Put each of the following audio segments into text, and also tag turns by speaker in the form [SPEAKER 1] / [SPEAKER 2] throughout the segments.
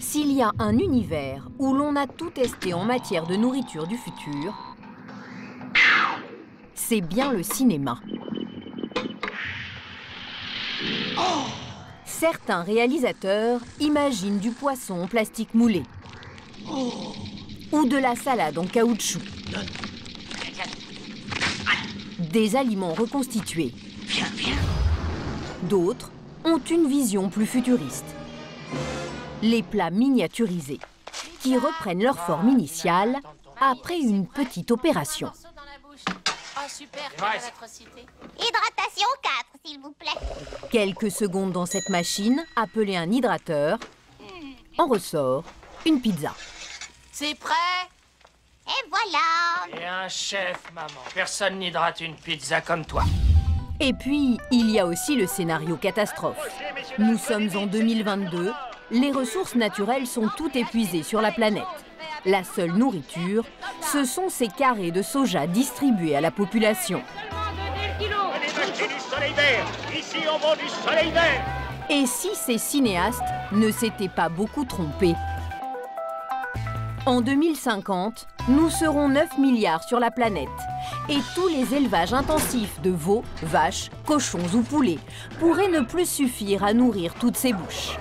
[SPEAKER 1] S'il y a un univers où l'on a tout testé en matière de nourriture du futur, c'est bien le cinéma. Certains réalisateurs imaginent du poisson en plastique moulé ou de la salade en caoutchouc, des aliments reconstitués. D'autres ont une vision plus futuriste. Les plats miniaturisés, qui reprennent leur forme initiale après une petite opération.
[SPEAKER 2] Hydratation 4, s'il vous plaît.
[SPEAKER 1] Quelques secondes dans cette machine, appelée un hydrateur, en ressort une pizza.
[SPEAKER 3] C'est prêt?
[SPEAKER 2] Et voilà.
[SPEAKER 3] Et un chef, maman. Personne n'hydrate une pizza comme toi.
[SPEAKER 1] Et puis, il y a aussi le scénario catastrophe. Nous sommes en 2022, les ressources naturelles sont toutes épuisées sur la planète. La seule nourriture, ce sont ces carrés de soja distribués à la population. Et si ces cinéastes ne s'étaient pas beaucoup trompés? En 2050, nous serons 9 milliards sur la planète. Et tous les élevages intensifs de veaux, vaches, cochons ou poulets pourraient ne plus suffire à nourrir toutes ces bouches.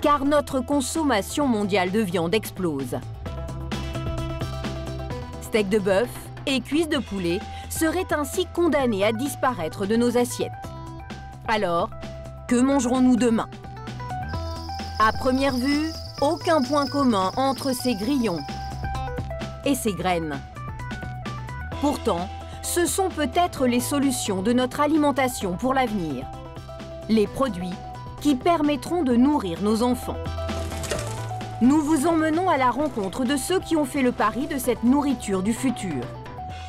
[SPEAKER 1] Car notre consommation mondiale de viande explose. Steak de bœuf et cuisses de poulet seraient ainsi condamnés à disparaître de nos assiettes. Alors, que mangerons-nous demain? À première vue, aucun point commun entre ces grillons et ces graines. Pourtant, ce sont peut-être les solutions de notre alimentation pour l'avenir. Les produits qui permettront de nourrir nos enfants. Nous vous emmenons à la rencontre de ceux qui ont fait le pari de cette nourriture du futur.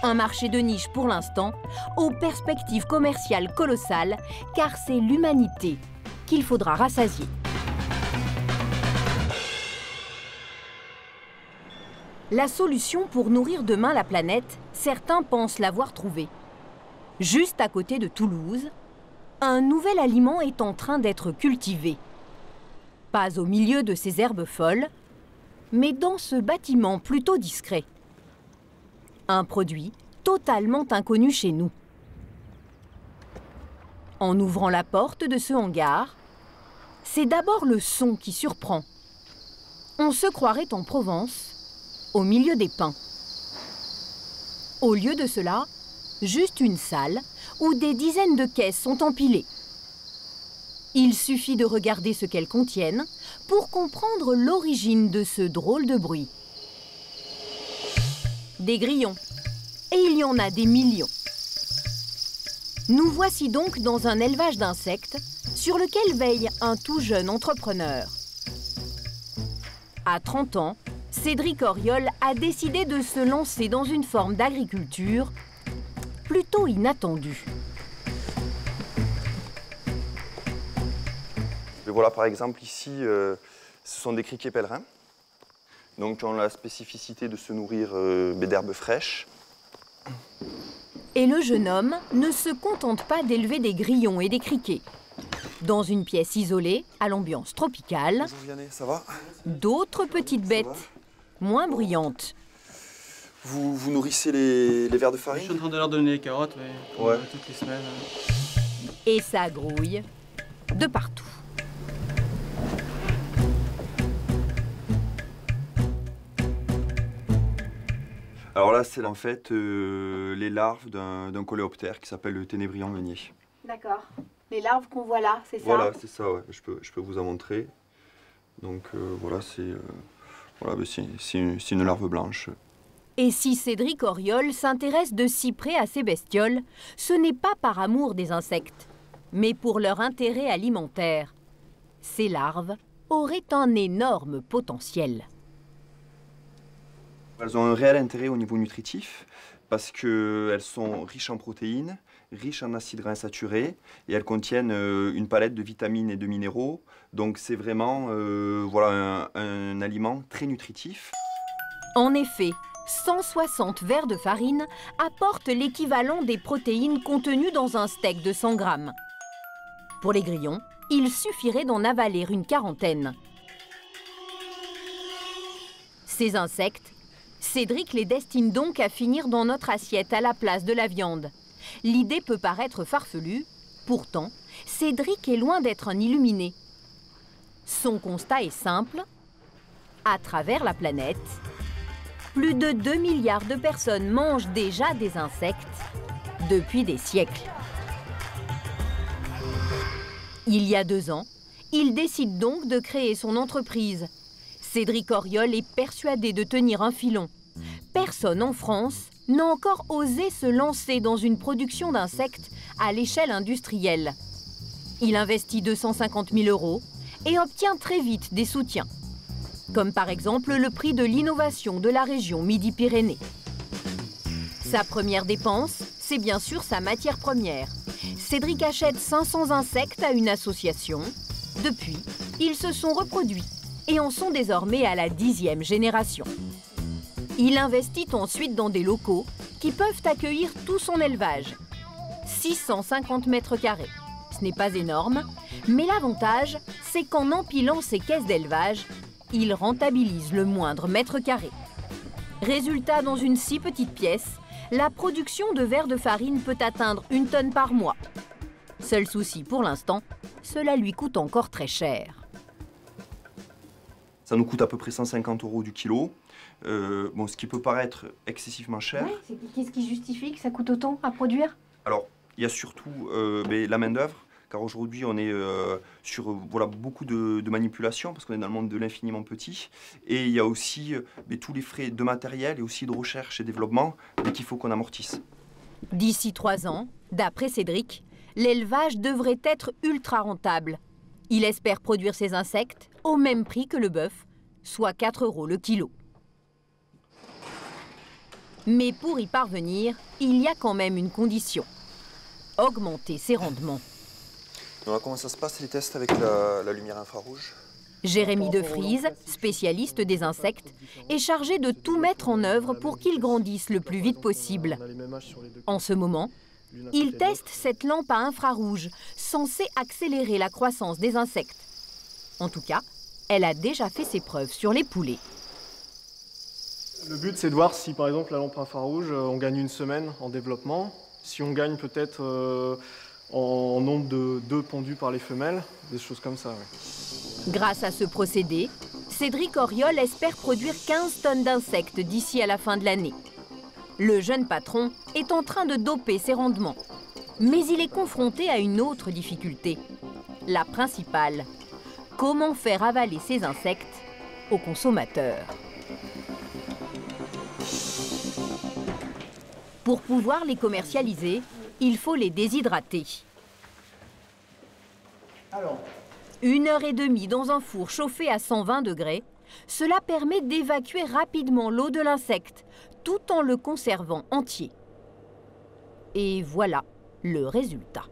[SPEAKER 1] Un marché de niche pour l'instant, aux perspectives commerciales colossales, car c'est l'humanité qu'il faudra rassasier. La solution pour nourrir demain la planète, certains pensent l'avoir trouvée. Juste à côté de Toulouse, un nouvel aliment est en train d'être cultivé. Pas au milieu de ces herbes folles, mais dans ce bâtiment plutôt discret. Un produit totalement inconnu chez nous. En ouvrant la porte de ce hangar, c'est d'abord le son qui surprend. On se croirait en Provence, au milieu des pins. Au lieu de cela, juste une salle où des dizaines de caisses sont empilées. Il suffit de regarder ce qu'elles contiennent pour comprendre l'origine de ce drôle de bruit. Des grillons. Et il y en a des millions. Nous voici donc dans un élevage d'insectes sur lequel veille un tout jeune entrepreneur. À 30 ans, Cédric Auriol a décidé de se lancer dans une forme d'agriculture plutôt inattendue.
[SPEAKER 4] Voilà, par exemple, ici, ce sont des criquets pèlerins. Donc, qui ont la spécificité de se nourrir d'herbes fraîches.
[SPEAKER 1] Et le jeune homme ne se contente pas d'élever des grillons et des criquets. Dans une pièce isolée, à l'ambiance tropicale,
[SPEAKER 4] bonjour Vianney, ça va?
[SPEAKER 1] D'autres petites bêtes, moins bruyantes.
[SPEAKER 4] Vous nourrissez les vers de farine?
[SPEAKER 5] Je suis en train de leur donner les carottes,
[SPEAKER 4] ouais.
[SPEAKER 5] Toutes les semaines.
[SPEAKER 1] Et ça grouille de partout.
[SPEAKER 4] Alors là, c'est en fait les larves d'un coléoptère qui s'appelle le ténébrion meunier.
[SPEAKER 6] D'accord. Les larves qu'on voit là, c'est ça?
[SPEAKER 4] Voilà, c'est ça, ouais. Je peux vous en montrer. Donc voilà, c'est une larve blanche.
[SPEAKER 1] Et si Cédric Auriol s'intéresse de si près à ces bestioles, ce n'est pas par amour des insectes, mais pour leur intérêt alimentaire. Ces larves auraient un énorme potentiel.
[SPEAKER 4] Elles ont un réel intérêt au niveau nutritif parce qu'elles sont riches en protéines, riches en acides gras insaturés et elles contiennent une palette de vitamines et de minéraux. Donc c'est vraiment voilà, un aliment très nutritif.
[SPEAKER 1] En effet, 160 verres de farine apportent l'équivalent des protéines contenues dans un steak de 100 grammes. Pour les grillons, il suffirait d'en avaler une quarantaine. Ces insectes, Cédric les destine donc à finir dans notre assiette à la place de la viande. L'idée peut paraître farfelue, pourtant, Cédric est loin d'être un illuminé. Son constat est simple. À travers la planète, plus de 2 milliards de personnes mangent déjà des insectes depuis des siècles. Il y a 2 ans, il décide donc de créer son entreprise. Cédric Auriol est persuadé de tenir un filon. Personne en France n'a encore osé se lancer dans une production d'insectes à l'échelle industrielle. Il investit 250 000 € et obtient très vite des soutiens. Comme par exemple le prix de l'innovation de la région Midi-Pyrénées. Sa première dépense, c'est bien sûr sa matière première. Cédric achète 500 insectes à une association. Depuis, ils se sont reproduits et en sont désormais à la 10e génération. Il investit ensuite dans des locaux qui peuvent accueillir tout son élevage. 650 mètres carrés. Ce n'est pas énorme, mais l'avantage, c'est qu'en empilant ces caisses d'élevage, il rentabilise le moindre mètre carré. Résultat, dans une si petite pièce, la production de vers de farine peut atteindre 1 tonne par mois. Seul souci pour l'instant, cela lui coûte encore très cher.
[SPEAKER 4] Ça nous coûte à peu près 150 € du kilo. Bon, ce qui peut paraître excessivement cher.
[SPEAKER 6] Ouais, qu'est-ce qui justifie que ça coûte autant à produire?
[SPEAKER 4] Alors, il y a surtout la main-d'œuvre, car aujourd'hui on est sur voilà, beaucoup de manipulations, parce qu'on est dans le monde de l'infiniment petit. Et il y a aussi tous les frais de matériel et aussi de recherche et développement qu'il faut qu'on amortisse.
[SPEAKER 1] D'ici 3 ans, d'après Cédric, l'élevage devrait être ultra rentable. Il espère produire ses insectes au même prix que le bœuf, soit 4 € le kilo. Mais pour y parvenir, il y a quand même une condition. Augmenter ses rendements.
[SPEAKER 4] Alors, comment ça se passe les tests avec la lumière infrarouge?
[SPEAKER 1] Jérémy Defries, spécialiste des insectes, est chargé de tout mettre en œuvre pour qu'ils grandissent le plus vite possible. En ce moment, il teste cette lampe à infrarouge, censée accélérer la croissance des insectes. En tout cas, elle a déjà fait ses preuves sur les poulets.
[SPEAKER 5] Le but, c'est de voir si, par exemple, la lampe infrarouge, on gagne 1 semaine en développement. Si on gagne peut-être en nombre d'œufs pondus par les femelles, des choses comme ça. Ouais.
[SPEAKER 1] Grâce à ce procédé, Cédric Auriol espère produire 15 tonnes d'insectes d'ici à la fin de l'année. Le jeune patron est en train de doper ses rendements. Mais il est confronté à une autre difficulté. La principale, comment faire avaler ces insectes aux consommateurs? Pour pouvoir les commercialiser, il faut les déshydrater.
[SPEAKER 5] Alors,
[SPEAKER 1] 1 heure et demie dans un four chauffé à 120 degrés, cela permet d'évacuer rapidement l'eau de l'insecte, tout en le conservant entier. Et voilà le résultat.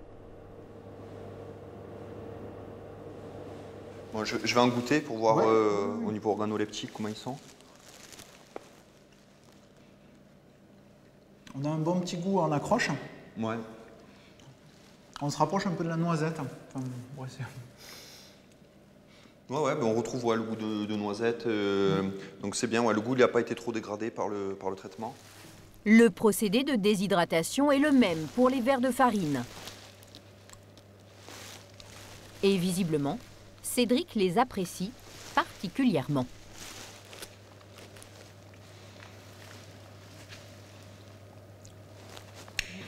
[SPEAKER 4] Bon, je vais en goûter pour voir au niveau organoleptique comment ils sont.
[SPEAKER 7] On a un bon petit goût en accroche.
[SPEAKER 4] Ouais.
[SPEAKER 7] On se rapproche un peu de la noisette. Enfin, ouais,
[SPEAKER 4] Ouais, ben on retrouve le goût de noisette. Donc c'est bien, le goût n'a pas été trop dégradé par le traitement.
[SPEAKER 1] Le procédé de déshydratation est le même pour les vers de farine. Et visiblement, Cédric les apprécie particulièrement.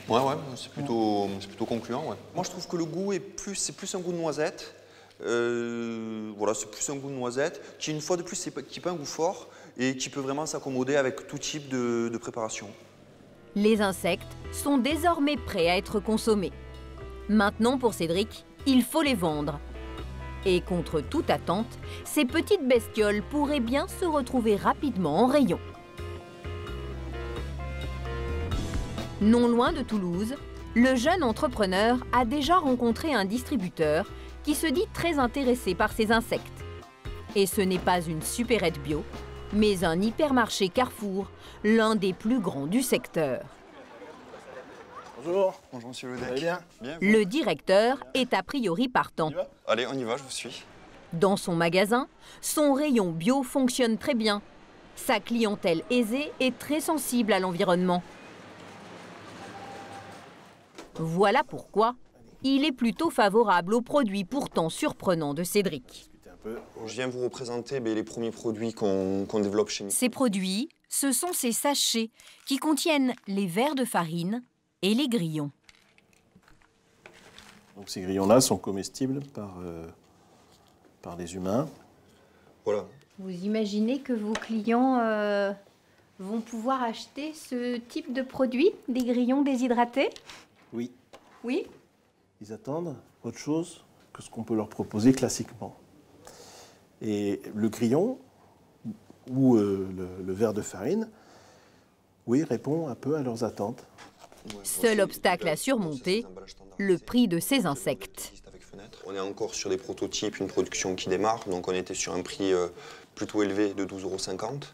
[SPEAKER 4] Ouais, c'est plutôt concluant. Ouais. Moi, je trouve que le goût c'est plus un goût de noisette. Voilà, c'est plus un goût de noisette qui, une fois de plus, qui n'est pas un goût fort et qui peut vraiment s'accommoder avec tout type de préparation.
[SPEAKER 1] Les insectes sont désormais prêts à être consommés. Maintenant, pour Cédric, il faut les vendre. Et contre toute attente, ces petites bestioles pourraient bien se retrouver rapidement en rayon. Non loin de Toulouse, le jeune entrepreneur a déjà rencontré un distributeur qui se dit très intéressé par ces insectes. Et ce n'est pas une supérette bio, mais un hypermarché Carrefour, l'un des plus grands du secteur.
[SPEAKER 8] Bonjour.
[SPEAKER 4] Bonjour monsieur Ledec.
[SPEAKER 8] Vous allez bien?
[SPEAKER 4] Bien.
[SPEAKER 1] Le directeur est a priori partant.
[SPEAKER 4] Allez, on y va, je vous suis.
[SPEAKER 1] Dans son magasin, son rayon bio fonctionne très bien. Sa clientèle aisée est très sensible à l'environnement. Voilà pourquoi il est plutôt favorable aux produits pourtant surprenants de Cédric.
[SPEAKER 4] Je viens vous représenter les premiers produits qu'on développe chez nous.
[SPEAKER 1] Ces produits, ce sont ces sachets qui contiennent les verres de farine et les grillons.
[SPEAKER 8] Donc ces grillons-là sont comestibles par les humains.
[SPEAKER 4] Voilà.
[SPEAKER 6] Vous imaginez que vos clients vont pouvoir acheter ce type de produit, des grillons déshydratés?
[SPEAKER 8] Oui.
[SPEAKER 6] Oui.
[SPEAKER 8] Ils attendent autre chose que ce qu'on peut leur proposer classiquement. Et le grillon ou le verre de farine, oui, répond un peu à leurs attentes.
[SPEAKER 1] Seul obstacle à surmonter, le prix de ces insectes.
[SPEAKER 4] On est encore sur des prototypes, une production qui démarre, donc on était sur un prix plutôt élevé de 12,50 €.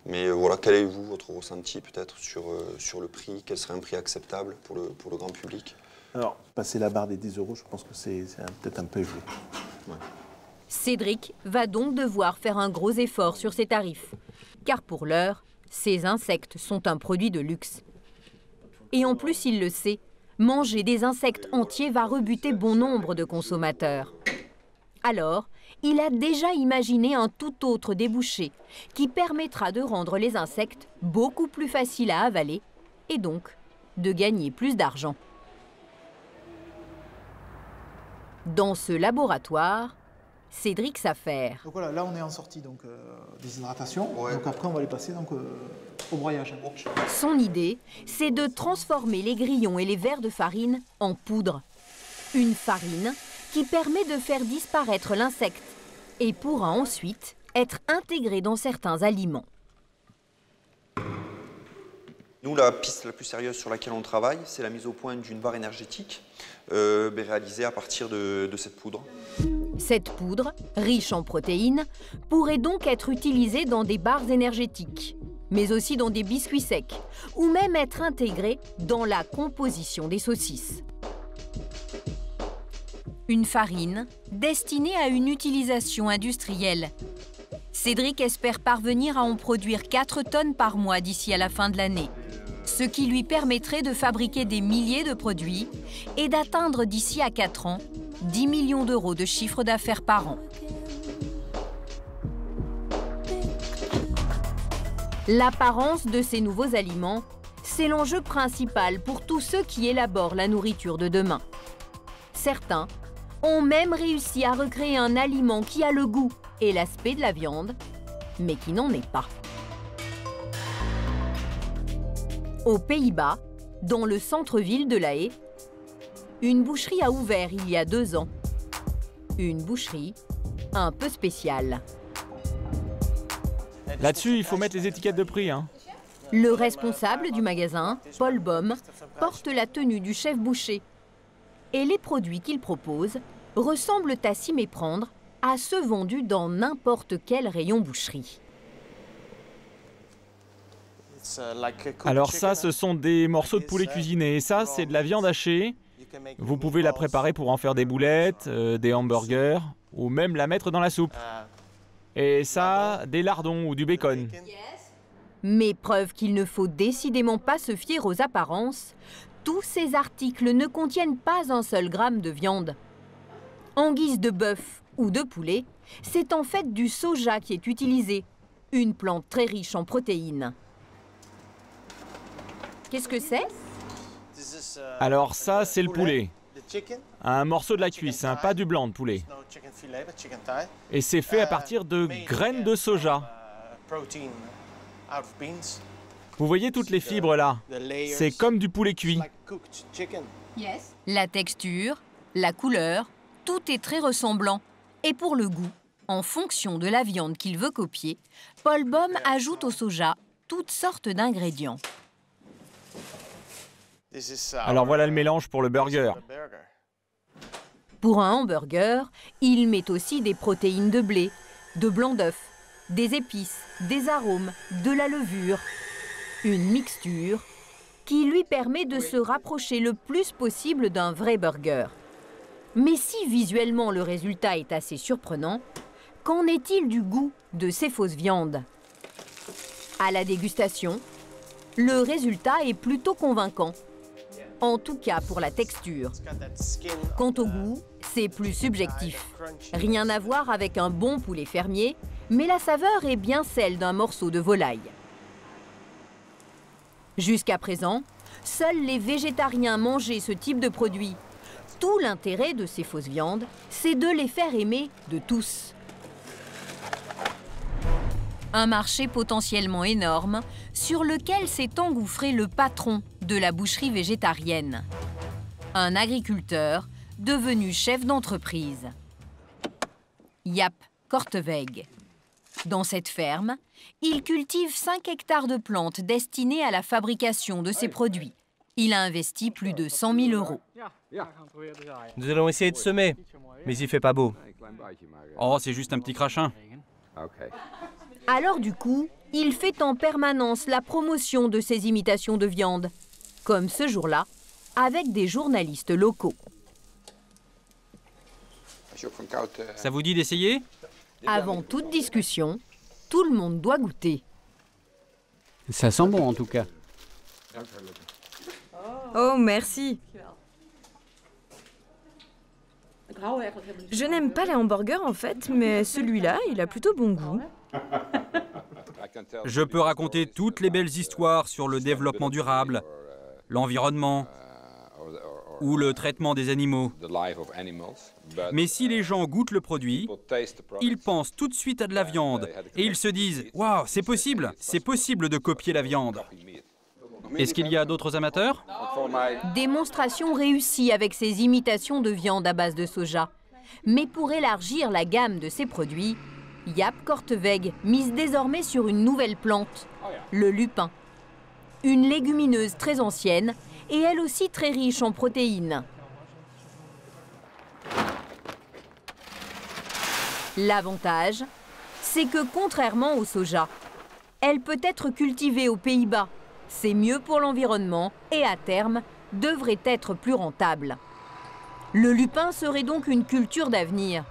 [SPEAKER 4] Mais voilà, quel est votre ressenti peut-être sur le prix? Quel serait un prix acceptable pour le grand public?
[SPEAKER 8] Alors, passer la barre des 10 €, je pense que c'est peut-être un peu élevé.
[SPEAKER 4] Ouais.
[SPEAKER 1] Cédric va donc devoir faire un gros effort sur ses tarifs. Car pour l'heure, ces insectes sont un produit de luxe. Et en plus, il le sait, manger des insectes entiers va rebuter bon nombre de consommateurs. Alors, il a déjà imaginé un tout autre débouché qui permettra de rendre les insectes beaucoup plus faciles à avaler et donc de gagner plus d'argent. Dans ce laboratoire, Cédric s'affaire.
[SPEAKER 7] Donc voilà, là on est en sortie déshydratation.
[SPEAKER 4] Ouais.
[SPEAKER 7] Donc après on va les passer au broyage.
[SPEAKER 1] Son idée, c'est de transformer les grillons et les verres de farine en poudre. Une farine qui permet de faire disparaître l'insecte et pourra ensuite être intégrée dans certains aliments.
[SPEAKER 4] Nous, la piste la plus sérieuse sur laquelle on travaille, c'est la mise au point d'une barre énergétique réalisée à partir de cette poudre.
[SPEAKER 1] Cette poudre, riche en protéines, pourrait donc être utilisée dans des barres énergétiques, mais aussi dans des biscuits secs, ou même être intégrée dans la composition des saucisses. Une farine destinée à une utilisation industrielle. Cédric espère parvenir à en produire 4 tonnes par mois d'ici à la fin de l'année, ce qui lui permettrait de fabriquer des milliers de produits et d'atteindre d'ici à 4 ans 10 millions d'euros de chiffre d'affaires par an. L'apparence de ces nouveaux aliments, c'est l'enjeu principal pour tous ceux qui élaborent la nourriture de demain. Certains ont même réussi à recréer un aliment qui a le goût et l'aspect de la viande, mais qui n'en est pas. Aux Pays-Bas, dans le centre-ville de La Haye, une boucherie a ouvert il y a 2 ans. Une boucherie un peu spéciale.
[SPEAKER 9] Là-dessus, il faut mettre les étiquettes de prix.
[SPEAKER 1] Le responsable du magasin, Paul Baum, porte la tenue du chef boucher. Et les produits qu'il propose ressemblent à s'y méprendre à ceux vendus dans n'importe quel rayon boucherie.
[SPEAKER 9] Alors ça, ce sont des morceaux de poulet cuisinés. Et ça, c'est de la viande hachée. Vous pouvez la préparer pour en faire des boulettes, des hamburgers, ou même la mettre dans la soupe. Et ça, des lardons ou du bacon.
[SPEAKER 1] Mais preuve qu'il ne faut décidément pas se fier aux apparences, tous ces articles ne contiennent pas un seul gramme de viande. En guise de bœuf ou de poulet, c'est en fait du soja qui est utilisé, une plante très riche en protéines. Qu'est-ce que c'est?
[SPEAKER 9] Alors ça, c'est le poulet. Un morceau de la cuisse, pas du blanc de poulet. Et c'est fait à partir de graines de soja. Vous voyez toutes les fibres là? C'est comme du poulet cuit.
[SPEAKER 1] La texture, la couleur, tout est très ressemblant. Et pour le goût, en fonction de la viande qu'il veut copier, Paul Baum ajoute au soja toutes sortes d'ingrédients.
[SPEAKER 9] Alors voilà le mélange pour le burger.
[SPEAKER 1] Pour un hamburger, il met aussi des protéines de blé, de blanc d'œuf, des épices, des arômes, de la levure. Une mixture qui lui permet de se rapprocher le plus possible d'un vrai burger. Mais si visuellement le résultat est assez surprenant, qu'en est-il du goût de ces fausses viandes? À la dégustation, le résultat est plutôt convaincant. En tout cas pour la texture. Quant au goût, c'est plus subjectif. Rien à voir avec un bon poulet fermier, mais la saveur est bien celle d'un morceau de volaille. Jusqu'à présent, seuls les végétariens mangeaient ce type de produit. Tout l'intérêt de ces fausses viandes, c'est de les faire aimer de tous. Un marché potentiellement énorme sur lequel s'est engouffré le patron de la boucherie végétarienne. Un agriculteur devenu chef d'entreprise. Jaap Korteweg. Dans cette ferme, il cultive 5 hectares de plantes destinées à la fabrication de ses produits. Il a investi plus de 100 000 €.
[SPEAKER 10] Nous allons essayer de semer, mais il fait pas beau.
[SPEAKER 9] Oh, c'est juste un petit crachin.
[SPEAKER 1] Alors du coup, il fait en permanence la promotion de ses imitations de viande, comme ce jour-là, avec des journalistes locaux.
[SPEAKER 9] Ça vous dit d'essayer?
[SPEAKER 1] Avant toute discussion, tout le monde doit goûter.
[SPEAKER 11] Ça sent bon en tout cas.
[SPEAKER 12] Oh, merci. Je n'aime pas les hamburgers en fait, mais celui-là, il a plutôt bon goût.
[SPEAKER 9] Je peux raconter toutes les belles histoires sur le développement durable, l'environnement ou le traitement des animaux. Mais si les gens goûtent le produit, ils pensent tout de suite à de la viande et ils se disent « Waouh, c'est possible de copier la viande ». Est-ce qu'il y a d'autres amateurs?
[SPEAKER 1] Démonstration réussie avec ses imitations de viande à base de soja. Mais pour élargir la gamme de ses produits, Jaap Korteweg mise désormais sur une nouvelle plante, le lupin. Une légumineuse très ancienne et elle aussi très riche en protéines. L'avantage, c'est que contrairement au soja, elle peut être cultivée aux Pays-Bas. C'est mieux pour l'environnement et à terme, devrait être plus rentable. Le lupin serait donc une culture d'avenir.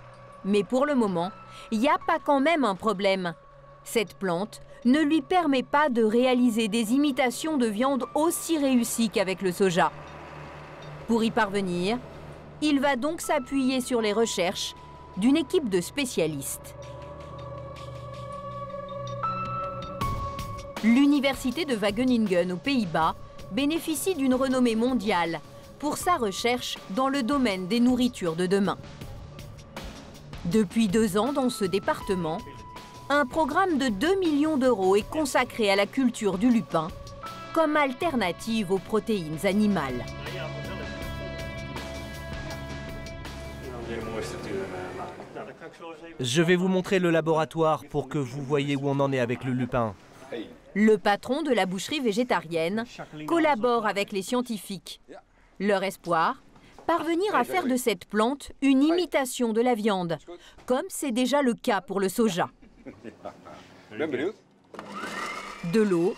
[SPEAKER 1] Mais pour le moment, Jaap a quand même un problème. Cette plante ne lui permet pas de réaliser des imitations de viande aussi réussies qu'avec le soja. Pour y parvenir, il va donc s'appuyer sur les recherches d'une équipe de spécialistes. L'université de Wageningen aux Pays-Bas bénéficie d'une renommée mondiale pour sa recherche dans le domaine des nourritures de demain. Depuis 2 ans dans ce département, un programme de 2 millions € est consacré à la culture du lupin comme alternative aux protéines animales.
[SPEAKER 10] Je vais vous montrer le laboratoire pour que vous voyez où on en est avec le lupin.
[SPEAKER 1] Le patron de la boucherie végétarienne collabore avec les scientifiques. Leur espoir, parvenir à faire de cette plante une imitation de la viande, comme c'est déjà le cas pour le soja. De l'eau,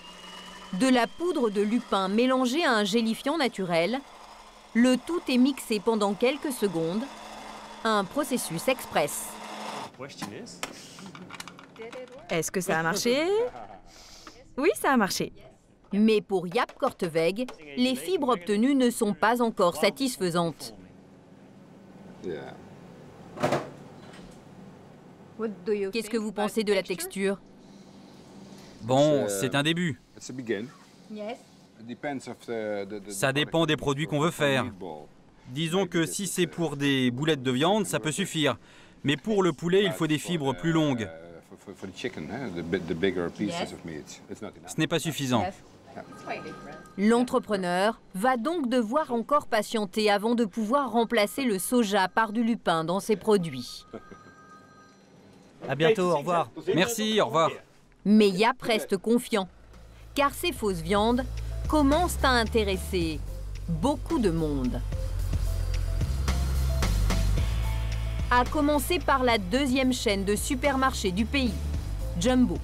[SPEAKER 1] de la poudre de lupin mélangée à un gélifiant naturel, le tout est mixé pendant quelques secondes, un processus express.
[SPEAKER 12] Est-ce que ça a marché? Oui, ça a marché.
[SPEAKER 1] Mais pour Jaap Korteweg, les fibres obtenues ne sont pas encore satisfaisantes. Qu'est-ce que vous pensez de la texture?
[SPEAKER 9] Bon, c'est un début. Ça dépend des produits qu'on veut faire. Disons que si c'est pour des boulettes de viande, ça peut suffire. Mais pour le poulet, il faut des fibres plus longues. Ce n'est pas suffisant.
[SPEAKER 1] L'entrepreneur va donc devoir encore patienter avant de pouvoir remplacer le soja par du lupin dans ses produits.
[SPEAKER 10] À bientôt, au revoir.
[SPEAKER 9] Merci, au revoir.
[SPEAKER 1] Mais Jaap reste confiant, car ces fausses viandes commencent à intéresser beaucoup de monde. À commencer par la 2e chaîne de supermarchés du pays, Jumbo.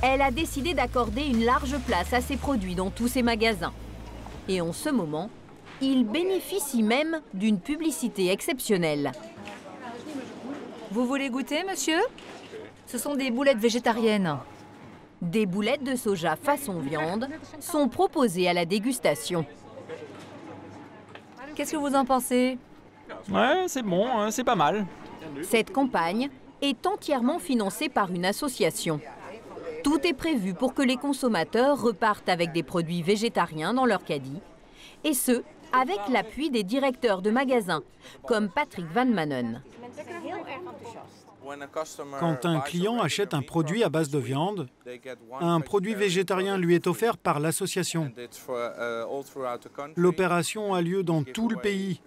[SPEAKER 1] Elle a décidé d'accorder une large place à ses produits dans tous ses magasins. Et en ce moment, ils bénéficient même d'une publicité exceptionnelle.
[SPEAKER 13] Vous voulez goûter, monsieur? Ce sont des boulettes végétariennes.
[SPEAKER 1] Des boulettes de soja façon viande sont proposées à la dégustation.
[SPEAKER 13] Qu'est-ce que vous en pensez?
[SPEAKER 9] Ouais, c'est bon, hein, c'est pas mal.
[SPEAKER 1] Cette campagne est entièrement financée par une association. Tout est prévu pour que les consommateurs repartent avec des produits végétariens dans leur caddie, et ce, avec l'appui des directeurs de magasins, comme Patrick Van Manen.
[SPEAKER 14] Quand un client achète un produit à base de viande, un produit végétarien lui est offert par l'association. L'opération a lieu dans tout le pays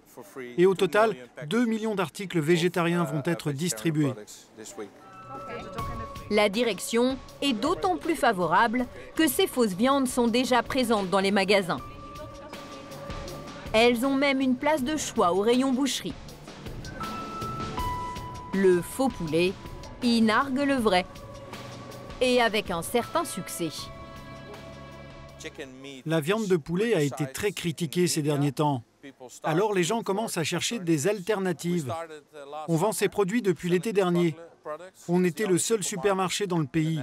[SPEAKER 14] et au total, 2 millions d'articles végétariens vont être distribués.
[SPEAKER 1] La direction est d'autant plus favorable que ces fausses viandes sont déjà présentes dans les magasins. Elles ont même une place de choix au rayon boucherie. Le faux poulet y nargue le vrai, et avec un certain succès.
[SPEAKER 14] La viande de poulet a été très critiquée ces derniers temps. Alors les gens commencent à chercher des alternatives. On vend ces produits depuis l'été dernier. On était le seul supermarché dans le pays.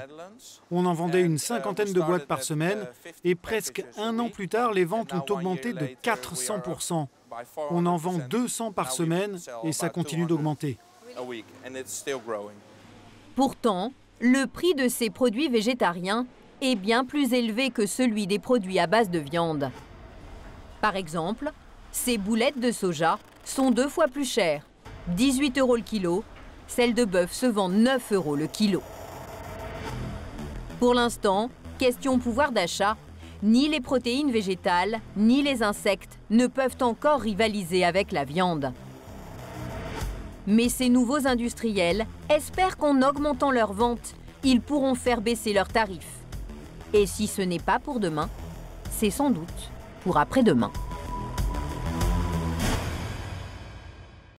[SPEAKER 14] On en vendait une 50aine de boîtes par semaine et presque un an plus tard, les ventes ont augmenté de 400%. On en vend 200 par semaine et ça continue d'augmenter.
[SPEAKER 1] Pourtant, le prix de ces produits végétariens est bien plus élevé que celui des produits à base de viande. Par exemple, ces boulettes de soja sont 2 fois plus chères, 18 € le kilo. Celle de bœuf se vend 9 € le kilo. Pour l'instant, question pouvoir d'achat, ni les protéines végétales, ni les insectes ne peuvent encore rivaliser avec la viande. Mais ces nouveaux industriels espèrent qu'en augmentant leurs ventes, ils pourront faire baisser leurs tarifs. Et si ce n'est pas pour demain, c'est sans doute pour après-demain.